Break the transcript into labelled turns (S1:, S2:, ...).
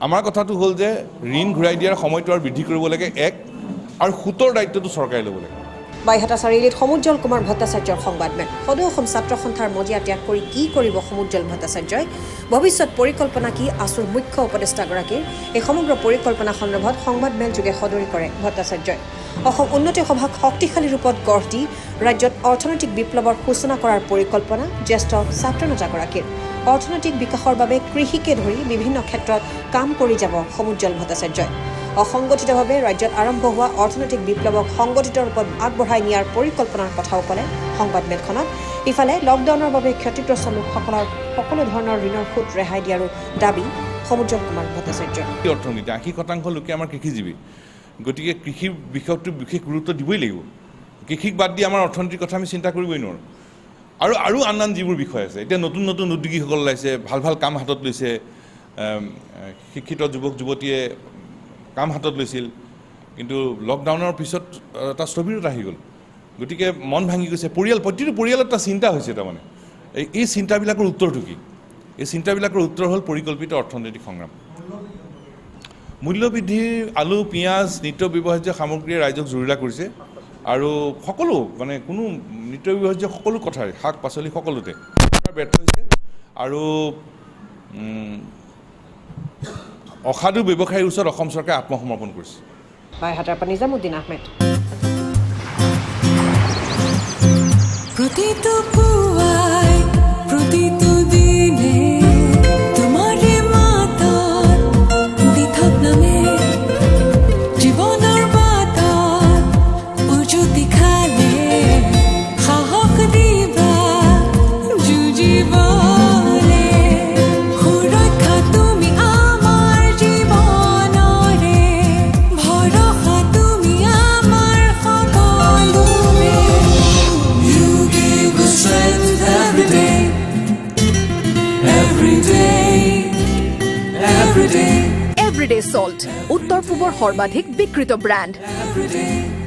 S1: আমাৰ কথাটো হ'ল যে ঋণ ঘূৰাই দিয়াৰ সময়টো আৰু বৃদ্ধি কৰিব লাগে এক আৰু সুতৰ দায়িত্বটো চৰকাৰে ল'ব লাগে
S2: বাইহাটা চাৰিআলিত সমুজ্জ্বল কুমাৰ ভট্টাচাৰ্যৰ সংবাদমেল সদৌ অসম ছাত্ৰ সন্থাৰ মজিয়া ত্যাগ কৰি কি কৰিব সমুজ্জ্বল ভট্টাচাৰ্যই ভৱিষ্যত পৰিকল্পনা কি আছুৰ মুখ্য উপদেষ্টাগৰাকীৰ এই সমগ্ৰ পৰিকল্পনা সন্দৰ্ভত সংবাদমেল যোগে সদৰি কৰে ভট্টাচাৰ্যই অসম উন্নতি সভাক শক্তিশালী ৰূপত গঢ় দি ৰাজ্যত অৰ্থনৈতিক বিপ্লৱৰ সূচনা কৰাৰ পৰিকল্পনা জ্যেষ্ঠ ছাত্ৰ নেতাগৰাকীৰ অৰ্থনৈতিক বিকাশৰ বাবে কৃষিকে ধৰি বিভিন্ন ক্ষেত্ৰত কাম কৰি যাব সমুজ্জ্বল ভট্টাচাৰ্যই অসংগঠিতভাৱে ৰাজ্যত আৰম্ভ হোৱা অৰ্থনৈতিক বিপ্লৱক সংগঠিত ৰূপত আগবঢ়াই নিয়াৰ পৰিকল্পনাৰ কথাও ক'লে সংবাদমেলখনত ইফালে লকডাউনৰ বাবে ক্ষতিগ্ৰস্ত লোকসকলৰ সকলো ধৰণৰ ঋণৰ সুত ৰেহাই দিয়াৰো দাবী সমুজ্জ্বল কুমাৰ ভট্টাচাৰ্যৰ
S1: অৰ্থনীতি 80% লোকে আমাৰ কৃষিজীৱী গতিকে কৃষি বিষয়টো বিশেষ গুৰুত্ব দিবই লাগিব কৃষিক বাদ দি আমাৰ অৰ্থনীতিৰ কথা আমি চিন্তা কৰিবই নোৱাৰোঁ আৰু আন যিবোৰ বিষয় আছে এতিয়া নতুন নতুন উদ্যোগীসকল ওলাইছে ভাল কাম হাতত লৈছে শিক্ষিত যুৱক যুৱতীয়ে কাম হাতত লৈছিল কিন্তু লকডাউনৰ পিছত এটা স্থবিৰতা আহি গ'ল গতিকে মন ভাঙি গৈছে প্ৰতিটো পৰিয়ালত এটা চিন্তা হৈছে তাৰমানে এই চিন্তাবিলাকৰ উত্তৰটো কি এই চিন্তাবিলাকৰ উত্তৰ হ'ল পৰিকল্পিত অৰ্থনৈতিক সংগ্ৰাম মূল্যবৃদ্ধিৰ আলু পিঁয়াজ নিত্য ব্যৱহাৰ্য সামগ্ৰীয়ে ৰাইজক জুৰুলা কৰিছে আৰু সকলো মানে কোনো নিত্য ব্যৱহাৰ্য সকলো কথাৰে শাক পাচলি সকলোতে ব্যৰ্থ হৈছে আৰু অসাধু ব্যৱসায়ীৰ ওচৰত অসম চৰকাৰে আত্মসমৰ্পণ কৰিছে
S2: বাইহাটাৰ পৰা নিজামুদ্দিন আহমেদ
S3: প্ৰতিটো পুৱাই প্ৰতিটো দিনে তোমাৰে মাতত দিঠক নামে জীৱনৰ বাটত উজুতি খালে সাহস দিবা যুঁজিবলে সুৰক্ষা তুমি আমাৰ জীৱনৰে ভৰসা তুমি আমাৰ সকলোৰে You give us strength every day, every day, every day,
S4: everyday salt উত্তৰ পূবৰ সৰ্বাধিক বিক্ৰীত ব্ৰেণ্ড
S3: every day.